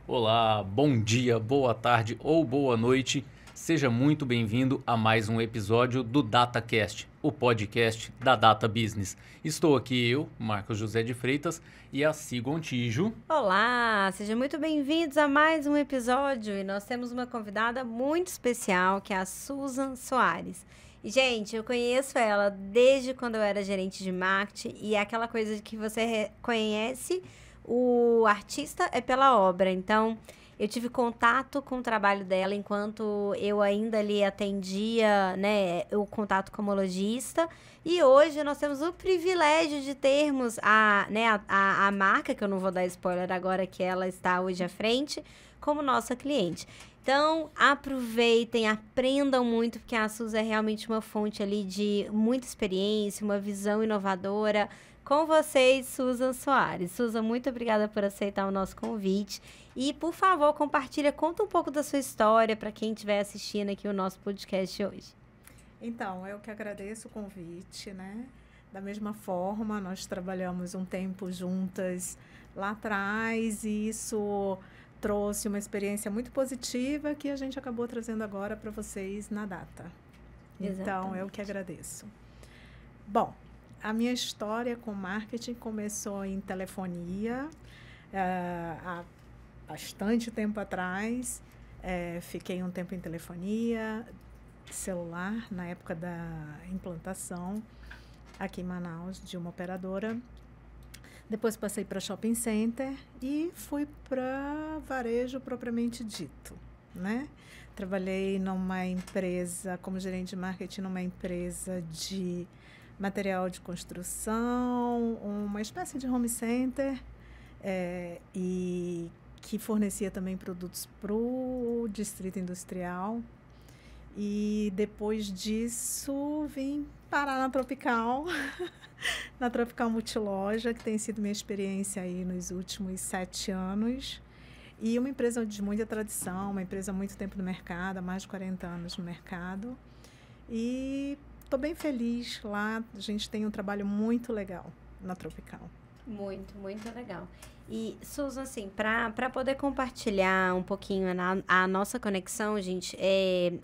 Olá, bom dia, boa tarde ou boa noite. Seja muito bem-vindo a mais um episódio do DataCast, o podcast da Data Business. Estou aqui eu, Marcos José de Freitas, e a Si Gontijo. Olá, sejam muito bem-vindos a mais um episódio e nós temos uma convidada muito especial que é a Susan Soares. E, gente, eu conheço ela desde quando eu era gerente de marketing e é aquela coisa de que você conhece o artista é pela obra. Então, eu tive contato com o trabalho dela enquanto eu ainda ali atendia, né, o contato como lojista. E hoje nós temos o privilégio de termos a marca, que eu não vou dar spoiler agora, que ela está hoje à frente, como nossa cliente. Então, aproveitem, aprendam muito, porque a Suzy é realmente uma fonte ali de muita experiência, uma visão inovadora. Com vocês, Susan Soares. Susan, muito obrigada por aceitar o nosso convite. E, por favor, compartilha, conta um pouco da sua história para quem estiver assistindo aqui o nosso podcast hoje. Então, eu que agradeço o convite, né? Da mesma forma, nós trabalhamos um tempo juntas lá atrás e isso trouxe uma experiência muito positiva que a gente acabou trazendo agora para vocês na data. Então, eu que agradeço. Bom, a minha história com marketing começou em telefonia, há bastante tempo atrás. Fiquei um tempo em telefonia celular, na época da implantação, aqui em Manaus, de uma operadora. Depois passei para shopping center e fui para varejo propriamente dito, né? Trabalhei numa empresa, como gerente de marketing, numa empresa de material de construção, uma espécie de home center, e que fornecia também produtos para o distrito industrial. E depois disso vim parar na Tropical, na Tropical Multiloja, que tem sido minha experiência aí nos últimos 7 anos. E uma empresa de muita tradição, uma empresa há muito tempo no mercado, há mais de 40 anos no mercado. E estou bem feliz lá, a gente tem um trabalho muito legal na Tropical. Muito, muito legal. E, Susan, assim, para poder compartilhar um pouquinho a nossa conexão, gente,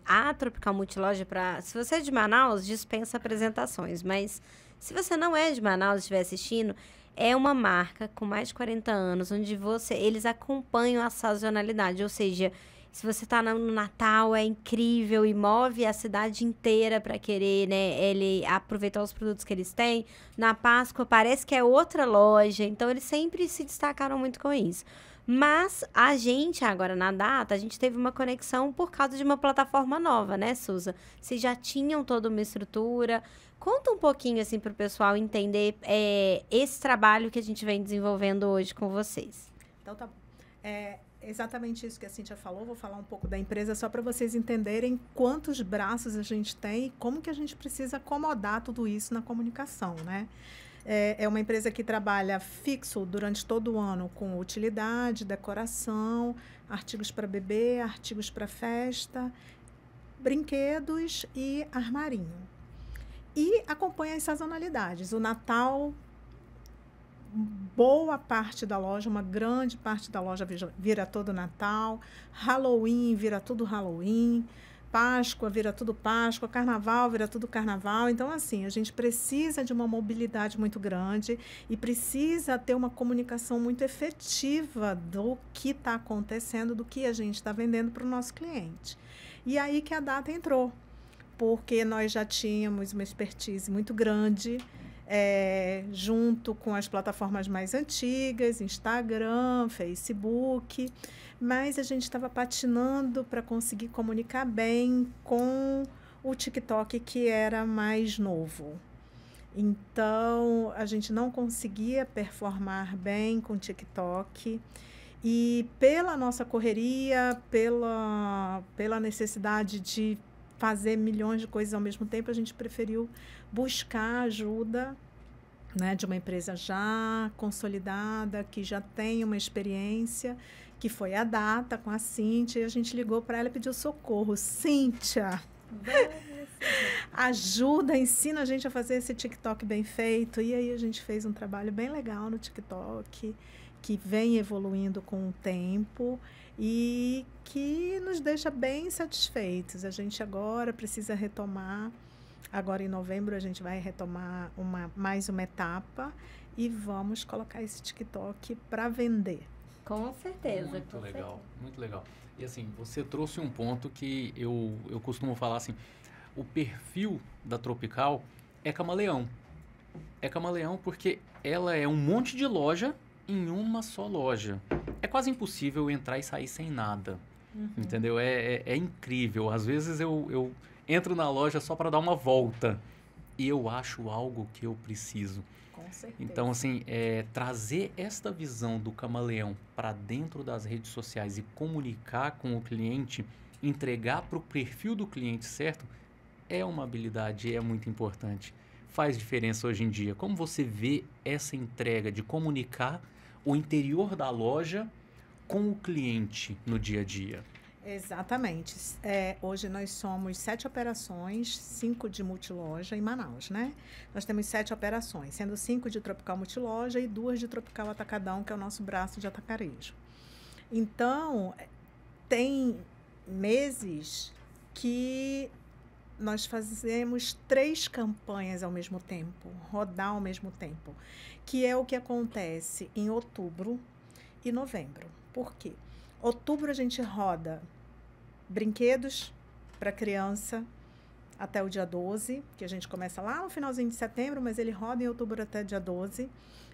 a Tropical Multiloja, se você é de Manaus, dispensa apresentações, mas se você não é de Manaus e estiver assistindo, é uma marca com mais de 40 anos, onde eles acompanham a sazonalidade, ou seja, se você está no Natal, é incrível e move a cidade inteira para querer, né, ele aproveitar os produtos que eles têm. Na Páscoa parece que é outra loja, então eles sempre se destacaram muito com isso. Mas a gente, agora na data, a gente teve uma conexão por causa de uma plataforma nova, né, Suza? Vocês já tinham toda uma estrutura. Conta um pouquinho, assim, para o pessoal entender esse trabalho que a gente vem desenvolvendo hoje com vocês. Então, tá bom. Exatamente isso que a Cíntia falou, vou falar um pouco da empresa só para vocês entenderem quantos braços a gente tem e como que a gente precisa acomodar tudo isso na comunicação, né? É uma empresa que trabalha fixo durante todo o ano com utilidade, decoração, artigos para bebê, artigos para festa, brinquedos e armarinho. E acompanha as sazonalidades. O Natal, boa parte da loja, uma grande parte da loja vira todo Natal, Halloween vira tudo Halloween, Páscoa vira tudo Páscoa, Carnaval vira tudo Carnaval. Então, assim, a gente precisa de uma mobilidade muito grande e precisa ter uma comunicação muito efetiva do que está acontecendo, do que a gente está vendendo para o nosso cliente. E aí que a data entrou, porque nós já tínhamos uma expertise muito grande, junto com as plataformas mais antigas, Instagram, Facebook, mas a gente estava patinando para conseguir comunicar bem com o TikTok, que era mais novo. Então, a gente não conseguia performar bem com o TikTok. E pela nossa correria, pela necessidade de fazer milhões de coisas ao mesmo tempo, a gente preferiu buscar ajuda, né, de uma empresa já consolidada, que já tem uma experiência, que foi a Data, com a Cíntia, e a gente ligou para ela e pediu socorro. Cíntia, ajuda, ensina a gente a fazer esse TikTok bem feito. E aí a gente fez um trabalho bem legal no TikTok, que vem evoluindo com o tempo e que nos deixa bem satisfeitos. A gente agora precisa retomar, agora em novembro a gente vai retomar mais uma etapa e vamos colocar esse TikTok para vender. Com certeza. Muito legal, muito legal. E assim, você trouxe um ponto que eu costumo falar assim, o perfil da Tropical é camaleão. É camaleão porque ela é um monte de loja em uma só loja. É quase impossível entrar e sair sem nada, entendeu? É incrível. Às vezes eu entro na loja só para dar uma volta e eu acho algo que eu preciso. Com certeza. Então, assim, trazer esta visão do camaleão para dentro das redes sociais e comunicar com o cliente, entregar para o perfil do cliente certo, é uma habilidade, é muito importante. Faz diferença hoje em dia. Como você vê essa entrega de comunicar o interior da loja com o cliente no dia a dia? Exatamente. Hoje nós somos 7 operações, 5 de multiloja em Manaus, né? Nós temos 7 operações, sendo 5 de Tropical Multiloja e 2 de Tropical Atacadão, que é o nosso braço de atacarejo. Então, tem meses que nós fazemos 3 campanhas ao mesmo tempo, rodar ao mesmo tempo, que é o que acontece em outubro e novembro. Por quê? Outubro a gente roda brinquedos para criança até o dia 12, que a gente começa lá no finalzinho de setembro, mas ele roda em outubro até dia 12.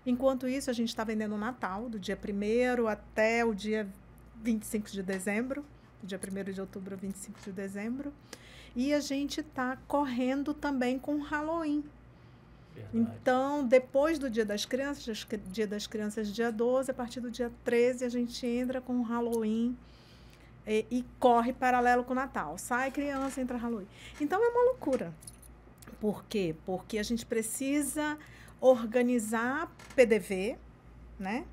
Enquanto isso, a gente está vendendo o Natal, do dia 1º até o dia 25 de dezembro, do dia 1º de outubro a 25 de dezembro. E a gente está correndo também com Halloween. Verdade. Então, depois do Dia das Crianças, dia 12, a partir do dia 13, a gente entra com o Halloween e corre paralelo com o Natal. Sai criança, entra Halloween. Então, é uma loucura. Por quê? Porque a gente precisa organizar PDV, né?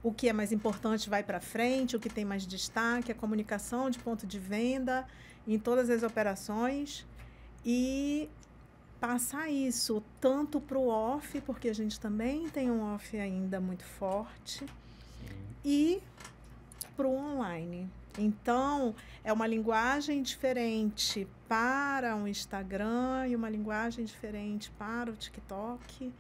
O que é mais importante vai para frente, o que tem mais destaque, a comunicação de ponto de venda em todas as operações e passar isso tanto para o off, porque a gente também tem um off ainda muito forte, sim, e para o online. Então, é uma linguagem diferente para o Instagram e uma linguagem diferente para o TikTok.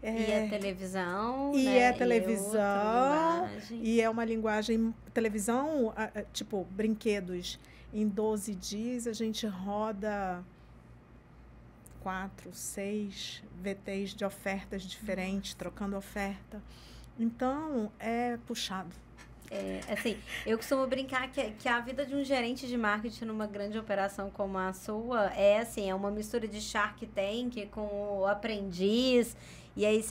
E a televisão, e né? é televisão, e é uma linguagem, televisão, tipo, brinquedos, em 12 dias a gente roda 4, 6 VTs de ofertas diferentes, trocando oferta. Então, é puxado. Assim, eu costumo brincar que a vida de um gerente de marketing numa grande operação como a sua é uma mistura de Shark Tank com o aprendiz, e aí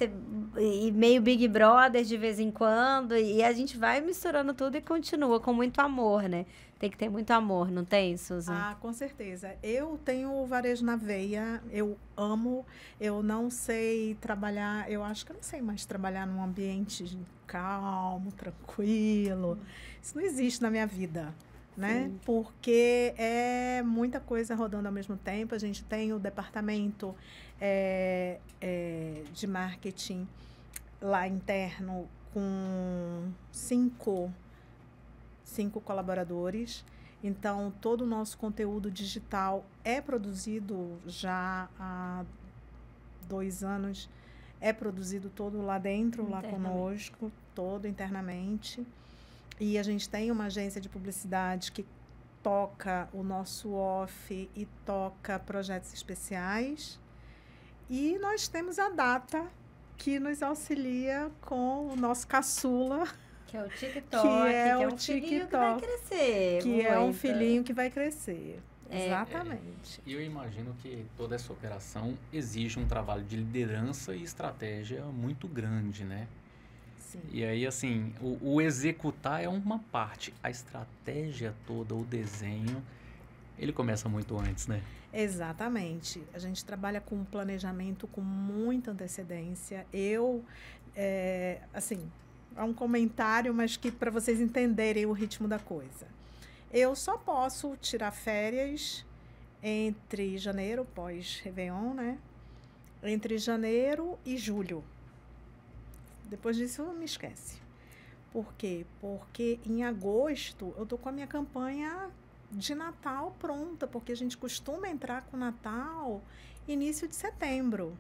e meio Big Brother de vez em quando, e a gente vai misturando tudo e continua com muito amor, né? Tem que ter muito amor, não tem, Susan? Ah, com certeza. Eu tenho o varejo na veia, eu amo, eu não sei trabalhar, eu acho que eu não sei mais trabalhar num ambiente calmo, tranquilo. Isso não existe na minha vida, né? Sim. Porque é muita coisa rodando ao mesmo tempo. A gente tem o departamento de marketing lá interno com 5 colaboradores. Então, todo o nosso conteúdo digital é produzido já há 2 anos, é produzido todo lá dentro, lá conosco, todo internamente. E a gente tem uma agência de publicidade que toca o nosso off e toca projetos especiais. E nós temos a Data, que nos auxilia com o nosso caçula, que é o TikTok, que é um filhinho que vai crescer. Que é um filhinho que vai crescer. Exatamente. E eu imagino que toda essa operação exige um trabalho de liderança e estratégia muito grande, né? Sim. E aí, assim, o executar é uma parte. A estratégia toda, o desenho, ele começa muito antes, né? Exatamente. A gente trabalha com planejamento com muita antecedência. É um comentário, mas que para vocês entenderem o ritmo da coisa. Eu só posso tirar férias entre janeiro, pós-Réveillon, né? Entre janeiro e julho. Depois disso, me esquece. Por quê? Porque em agosto eu tô com a minha campanha de Natal pronta, porque a gente costuma entrar com Natal início de setembro.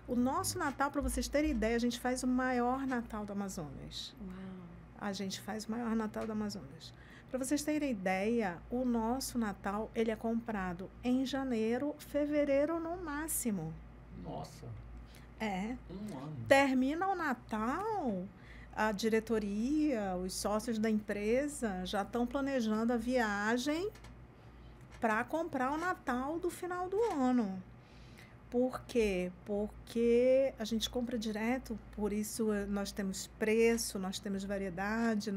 O nosso Natal, para vocês terem ideia, a gente faz o maior Natal do Amazonas. Uau. A gente faz o maior Natal do Amazonas. Para vocês terem ideia, o nosso Natal, ele é comprado em janeiro, fevereiro no máximo. Nossa, É. um ano. Termina o Natal, a diretoria, os sócios da empresa já estão planejando a viagem para comprar o Natal do final do ano. Por quê? Porque a gente compra direto, por isso nós temos preço, nós temos variedade,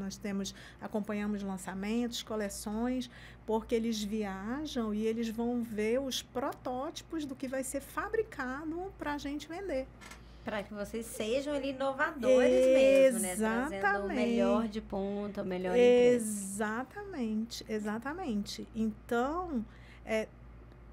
acompanhamos lançamentos, coleções, porque eles viajam e eles vão ver os protótipos do que vai ser fabricado para a gente vender. Para que vocês sejam ali inovadores mesmo, né? Trazendo o Exatamente. melhor de ponta, o melhor empresa. Exatamente. Então,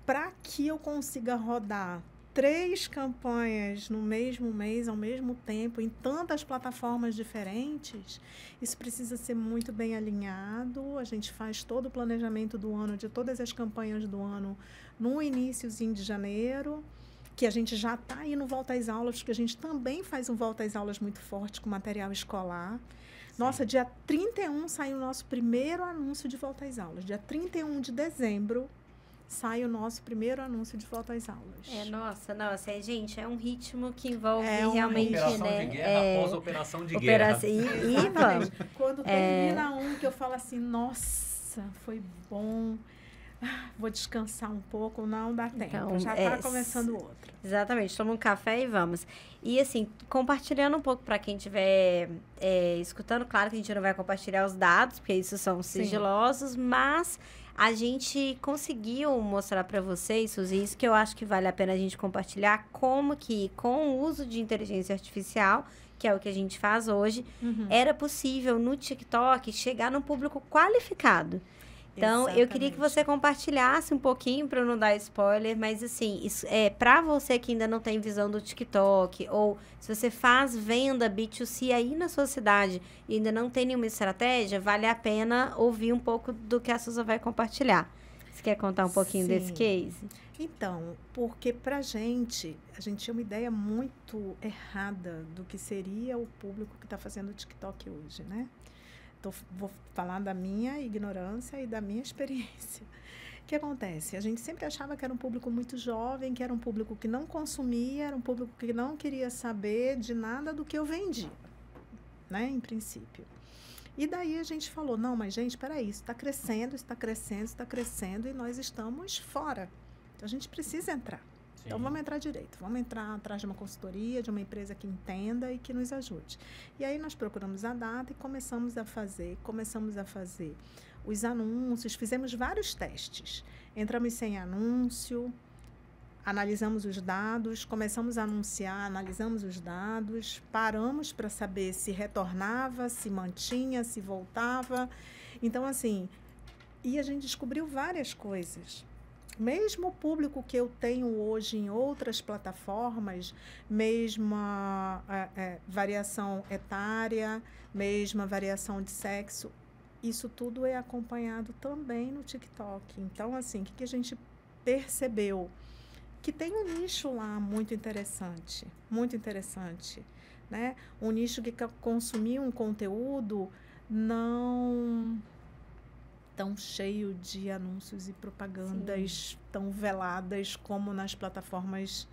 para que eu consiga rodar 3 campanhas no mesmo mês, ao mesmo tempo, em tantas plataformas diferentes, isso precisa ser muito bem alinhado. A gente faz todo o planejamento do ano, de todas as campanhas do ano, no iniciozinho de janeiro, que a gente já está aí no Volta às Aulas, porque a gente também faz um Volta às Aulas muito forte com material escolar. Nossa, dia 31 sai o nosso primeiro anúncio de Volta às Aulas. Dia 31 de dezembro sai o nosso primeiro anúncio de Volta às Aulas. Nossa, gente, é um ritmo que envolve uma realmente, Operação né? de guerra após operação de guerra. E vamos. Quando termina um, que eu falo assim, nossa, foi bom, vou descansar um pouco, não dá tempo, Então, já está começando outro. Exatamente, toma um café e vamos. E assim, compartilhando um pouco para quem estiver escutando, claro que a gente não vai compartilhar os dados, porque isso são sigilosos, mas a gente conseguiu mostrar para vocês, Suzy, isso que eu acho que vale a pena a gente compartilhar, como que com o uso de inteligência artificial, que é o que a gente faz hoje, era possível no TikTok chegar num público qualificado. Então, eu queria que você compartilhasse um pouquinho, para eu não dar spoiler, mas assim, isso para você que ainda não tem visão do TikTok, ou se você faz venda B2C aí na sua cidade e ainda não tem nenhuma estratégia, vale a pena ouvir um pouco do que a Suza vai compartilhar. Você quer contar um pouquinho desse case? Então, porque a gente tinha uma ideia muito errada do que seria o público que está fazendo o TikTok hoje, né? Vou falar da minha ignorância e da minha experiência. O que acontece? A gente sempre achava que era um público muito jovem, que era um público que não consumia, era um público que não queria saber de nada do que eu vendia, né? Em princípio. E daí a gente falou, não, mas gente, peraí, isso está crescendo, e nós estamos fora. Então, a gente precisa entrar. Sim. Então, vamos entrar direito. Vamos entrar atrás de uma consultoria, de uma empresa que entenda e que nos ajude. E aí, nós procuramos a data e começamos a fazer os anúncios, fizemos vários testes. Entramos sem anúncio, analisamos os dados, começamos a anunciar, analisamos os dados, paramos para saber se retornava, se mantinha, se voltava. Então, assim, e a gente descobriu várias coisas. Mesmo o público que eu tenho hoje em outras plataformas, mesma variação etária, mesma variação de sexo, isso tudo é acompanhado também no TikTok. Então, assim, o que a gente percebeu? Que tem um nicho lá muito interessante, né? Um nicho que consumir um conteúdo não tão cheio de anúncios e propagandas tão veladas como nas plataformas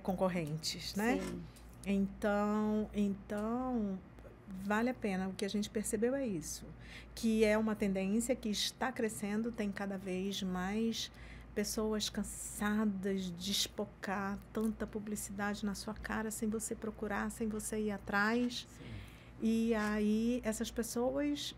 concorrentes, né? Sim. Então, vale a pena. O que a gente percebeu é isso, que é uma tendência que está crescendo, tem cada vez mais pessoas cansadas de espocar tanta publicidade na sua cara sem você procurar, sem você ir atrás. Sim. E aí, essas pessoas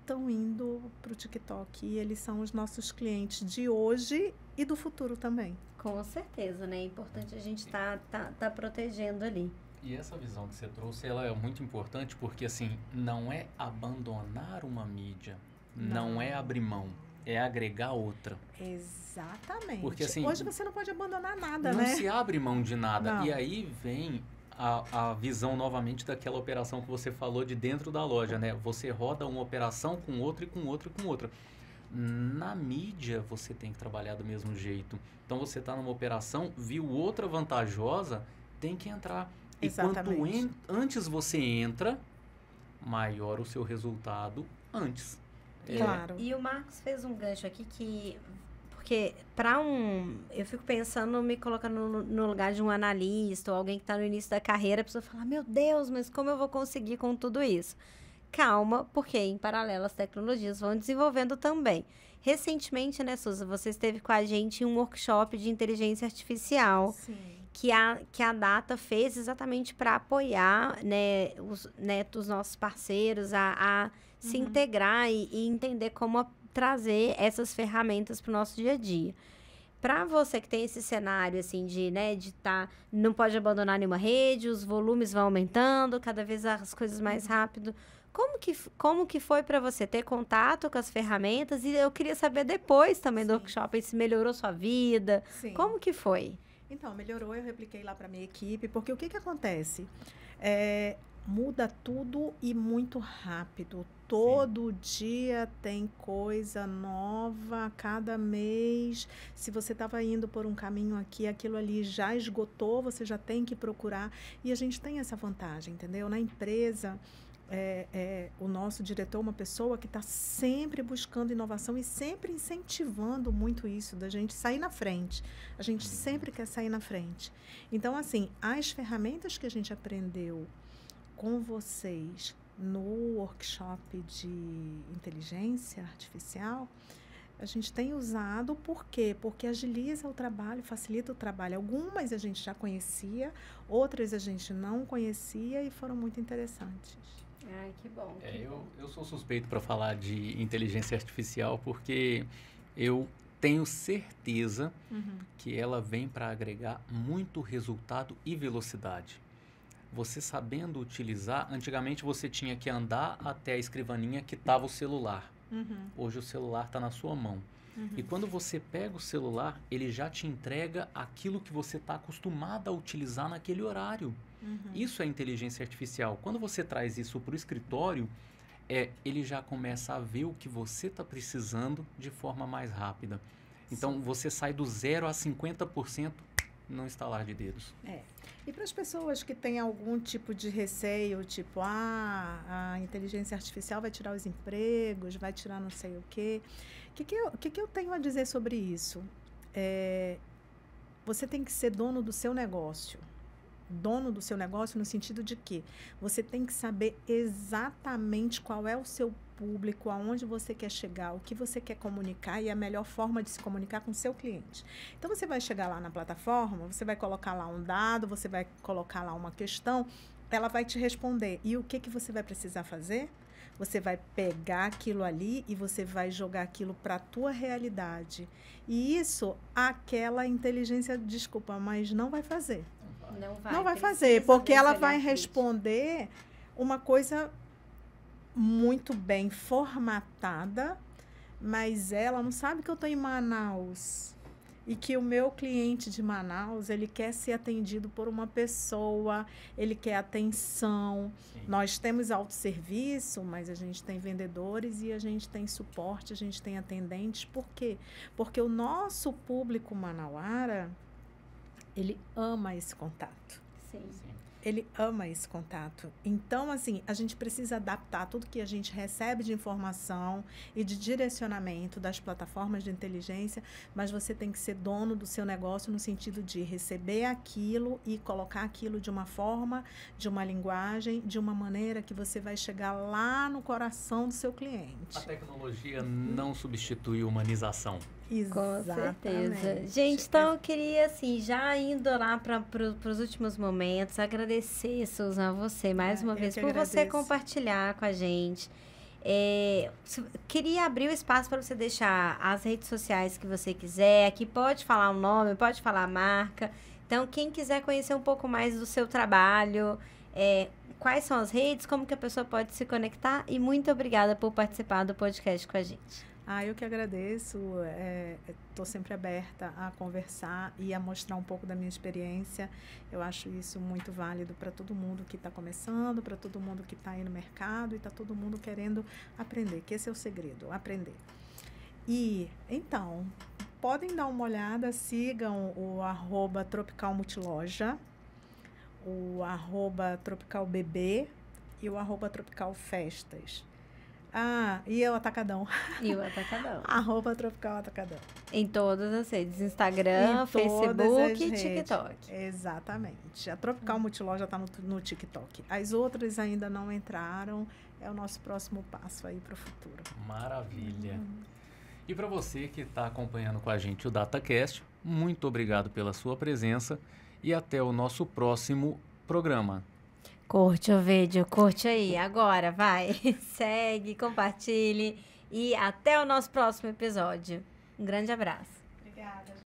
estão indo para o TikTok e eles são os nossos clientes de hoje e do futuro também. Com certeza, né? É importante a gente tá protegendo ali. E essa visão que você trouxe, ela é muito importante porque, assim, não é abandonar uma mídia, não é abrir mão, é agregar outra. Exatamente. Porque, assim, hoje você não pode abandonar nada, não né? se abre mão de nada. Não. E aí vem a visão novamente daquela operação que você falou de dentro da loja, né? Você roda uma operação com outra e com outra e com outra. Na mídia, você tem que trabalhar do mesmo jeito. Então, você está numa operação, viu outra vantajosa, tem que entrar. E Exatamente. quanto antes você entra, maior o seu resultado antes. Claro. E o Marcos fez um gancho aqui que... Porque eu fico pensando, me colocando no lugar de um analista ou alguém que está no início da carreira, a pessoa fala, meu Deus, mas como eu vou conseguir com tudo isso? Calma, porque em paralelo as tecnologias vão desenvolvendo também. Recentemente, né, Suza, você esteve com a gente em um workshop de inteligência artificial Sim. que a Data fez exatamente para apoiar, né, os nossos parceiros a se integrar e entender como trazer essas ferramentas para o nosso dia a dia. Para você que tem esse cenário, assim, não pode abandonar nenhuma rede, os volumes vão aumentando, cada vez as coisas mais rápido. Como que foi para você ter contato com as ferramentas? E eu queria saber depois também do workshop se melhorou sua vida. Sim. Como que foi? Então, melhorou, eu repliquei lá para minha equipe, porque o que acontece? Muda tudo e muito rápido. Todo dia tem coisa nova, a cada mês. Se você estava indo por um caminho aqui, aquilo ali já esgotou, você já tem que procurar. E a gente tem essa vantagem, entendeu? Na empresa, o nosso diretor é uma pessoa que está sempre buscando inovação e sempre incentivando muito isso, da gente sair na frente. A gente sempre quer sair na frente. Então, assim, as ferramentas que a gente aprendeu com vocês no workshop de inteligência artificial, a gente tem usado, por quê? Porque agiliza o trabalho, facilita o trabalho. Algumas a gente já conhecia, outras a gente não conhecia e foram muito interessantes. Ai, que bom. Eu sou suspeito para falar de inteligência artificial porque eu tenho certeza que ela vem para agregar muito resultado e velocidade. Você sabendo utilizar, antigamente você tinha que andar até a escrivaninha que estava o celular. Hoje o celular está na sua mão. E quando você pega o celular, ele já te entrega aquilo que você está acostumado a utilizar naquele horário. Isso é inteligência artificial. Quando você traz isso para o escritório, ele já começa a ver o que você está precisando de forma mais rápida. Então, você sai do 0 a 50% no estalar de dedos. E para as pessoas que têm algum tipo de receio, tipo, a inteligência artificial vai tirar os empregos, vai tirar não sei o quê. O que eu tenho a dizer sobre isso? Você tem que ser dono do seu negócio. Dono do seu negócio no sentido de que você tem que saber exatamente qual é o seu público, aonde você quer chegar, o que você quer comunicar e a melhor forma de se comunicar com o seu cliente. Então, você vai chegar lá na plataforma, você vai colocar lá um dado, você vai colocar lá uma questão, ela vai te responder. E o que você vai precisar fazer? Você vai pegar aquilo ali e você vai jogar aquilo para a tua realidade. E isso, aquela inteligência, desculpa, mas não vai fazer. Não vai fazer, porque ela vai responder uma coisa muito bem formatada, mas ela não sabe que eu estou em Manaus e que o meu cliente de Manaus, ele quer ser atendido por uma pessoa, ele quer atenção. Sim. Nós temos autosserviço, mas a gente tem vendedores e a gente tem suporte, a gente tem atendentes. Por quê? Porque o nosso público manauara, ele ama esse contato. Sim. Ele ama esse contato. Então, assim, a gente precisa adaptar tudo que a gente recebe de informação e de direcionamento das plataformas de inteligência, mas você tem que ser dono do seu negócio no sentido de receber aquilo e colocar aquilo de uma forma, de uma linguagem, de uma maneira que você vai chegar lá no coração do seu cliente. A tecnologia não substitui a humanização. Exatamente. Com certeza. Gente, então eu queria, assim, já indo lá para os últimos momentos, agradecer, Susan, a você mais uma vez por você compartilhar com a gente. Queria abrir o espaço para você deixar as redes sociais que você quiser. Aqui pode falar o nome, pode falar a marca. Então, quem quiser conhecer um pouco mais do seu trabalho, quais são as redes, como que a pessoa pode se conectar. E muito obrigada por participar do podcast com a gente. Eu que agradeço. Estou sempre aberta a conversar e a mostrar um pouco da minha experiência. Eu acho isso muito válido para todo mundo que está começando, para todo mundo que está aí no mercado e está todo mundo querendo aprender, que esse é o segredo, aprender. E, então, podem dar uma olhada, sigam o @tropicalmultiloja, o @tropicalbb e o @tropicalfestas. E o Atacadão. E o Atacadão. @tropicalAtacadão. Em todas as redes. Instagram, Facebook e TikTok. Exatamente. A Tropical Multiloja está no TikTok. As outras ainda não entraram. É o nosso próximo passo aí para o futuro. Maravilha. E para você que está acompanhando com a gente o DataCast, muito obrigado pela sua presença e até o nosso próximo programa. Curte o vídeo, curte aí. Agora, vai. Segue, compartilhe e até o nosso próximo episódio. Um grande abraço. Obrigada.